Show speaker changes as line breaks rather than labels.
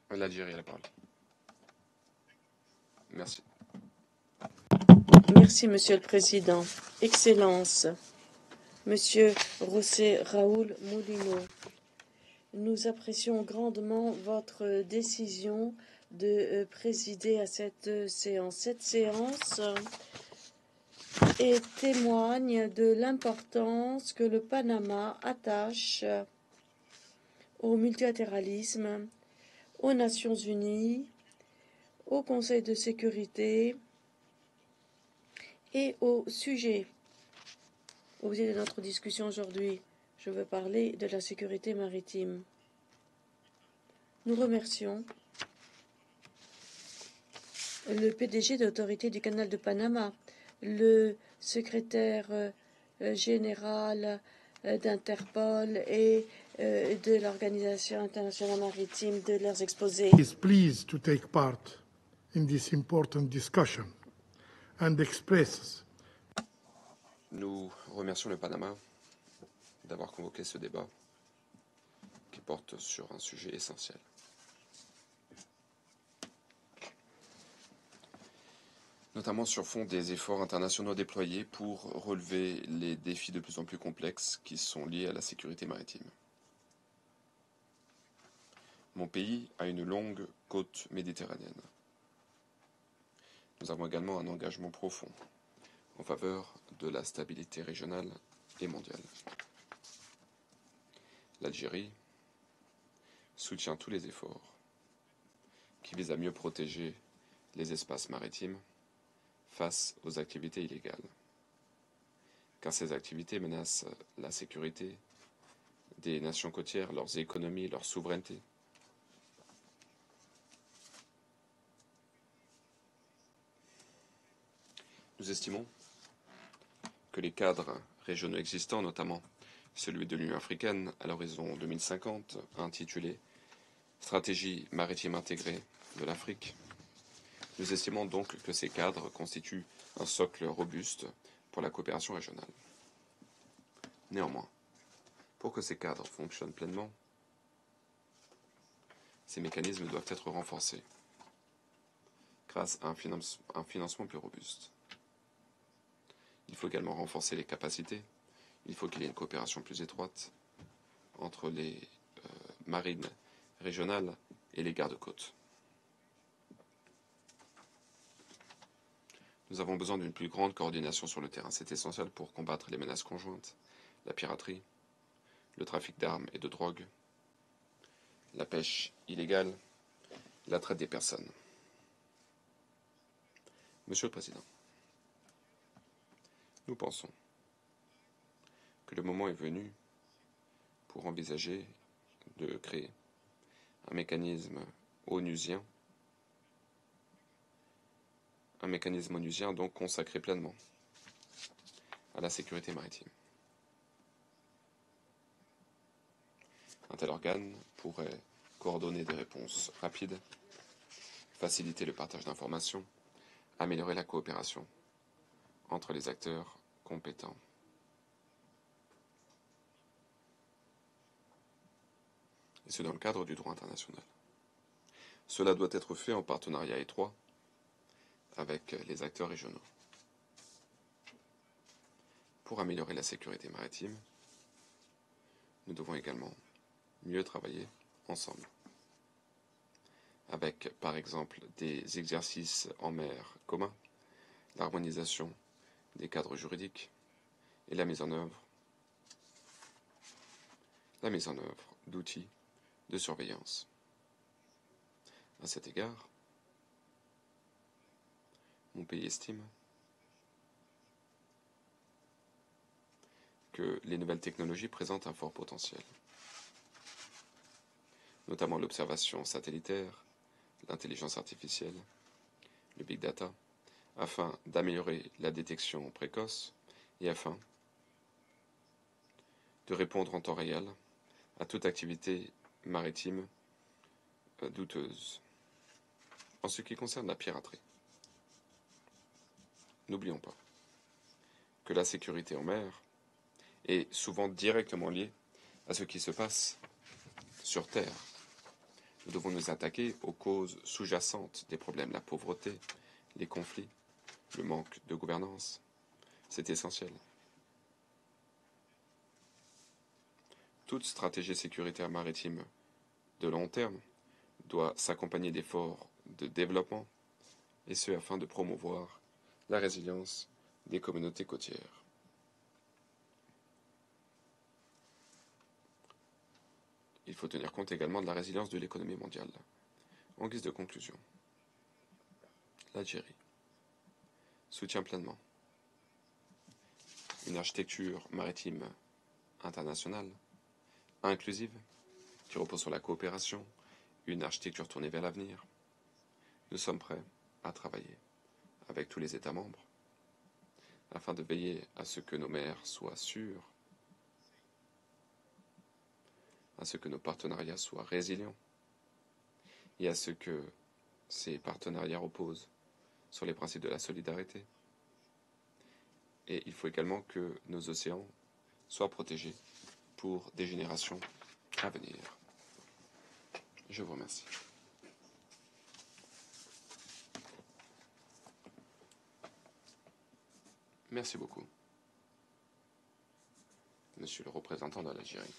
L'Algérie a la parole. Merci.
Merci, Monsieur le Président. Excellences, Monsieur José Raúl Mulino, nous apprécions grandement votre décision de présider à cette séance. Cette séance témoigne de l'importance que le Panama attache au multilatéralisme, aux Nations Unies, au Conseil de sécurité et au sujet de notre discussion aujourd'hui. Je veux parler de la sécurité maritime. Nous remercions le PDG de l'autorité du canal de Panama, le secrétaire général d'Interpol et de l'Organisation internationale maritime de leurs exposés.
Is pleased to take part in this important discussion and expresses.
Nous remercions le Panama d'avoir convoqué ce débat qui porte sur un sujet essentiel. Notamment sur fond des efforts internationaux déployés pour relever les défis de plus en plus complexes qui sont liés à la sécurité maritime. Mon pays a une longue côte méditerranéenne. Nous avons également un engagement profond en faveur de la stabilité régionale et mondiale. L'Algérie soutient tous les efforts qui visent à mieux protéger les espaces maritimes face aux activités illégales, car ces activités menacent la sécurité des nations côtières, leurs économies, leur souveraineté. Nous estimons que les cadres régionaux existants, notamment celui de l'Union africaine à l'horizon 2050, intitulé « Stratégie maritime intégrée de l'Afrique », nous estimons donc que ces cadres constituent un socle robuste pour la coopération régionale. Néanmoins, pour que ces cadres fonctionnent pleinement, ces mécanismes doivent être renforcés grâce à un financement plus robuste. Il faut également renforcer les capacités. Il faut qu'il y ait une coopération plus étroite entre les marines régionales et les gardes-côtes. Nous avons besoin d'une plus grande coordination sur le terrain. C'est essentiel pour combattre les menaces conjointes, la piraterie, le trafic d'armes et de drogue, la pêche illégale, la traite des personnes. Monsieur le Président, nous pensons que le moment est venu pour envisager de créer un mécanisme onusien, donc consacré pleinement à la sécurité maritime. Un tel organe pourrait coordonner des réponses rapides, faciliter le partage d'informations, améliorer la coopération entre les acteurs compétents. Et ce dans le cadre du droit international. Cela doit être fait en partenariat étroit avec les acteurs régionaux. Pour améliorer la sécurité maritime, nous devons également mieux travailler ensemble, avec par exemple des exercices en mer communs, l'harmonisation des cadres juridiques et la mise en œuvre d'outils de surveillance. À cet égard, mon pays estime que les nouvelles technologies présentent un fort potentiel, notamment l'observation satellitaire, l'intelligence artificielle, le big data, afin d'améliorer la détection précoce et afin de répondre en temps réel à toute activité maritime douteuse. En ce qui concerne la piraterie, n'oublions pas que la sécurité en mer est souvent directement liée à ce qui se passe sur terre. Nous devons nous attaquer aux causes sous-jacentes des problèmes, la pauvreté, les conflits, le manque de gouvernance. C'est essentiel. Toute stratégie sécuritaire maritime de long terme doit s'accompagner d'efforts de développement, et ce afin de promouvoir la résilience des communautés côtières. Il faut tenir compte également de la résilience de l'économie mondiale. En guise de conclusion, l'Algérie soutient pleinement une architecture maritime internationale, inclusive, qui repose sur la coopération, une architecture tournée vers l'avenir. Nous sommes prêts à travailler avec tous les États membres afin de veiller à ce que nos mers soient sûres, à ce que nos partenariats soient résilients et à ce que ces partenariats reposent sur les principes de la solidarité. Et il faut également que nos océans soient protégés pour des générations à venir. Je vous remercie. Merci beaucoup, Monsieur le représentant de l'Algérie.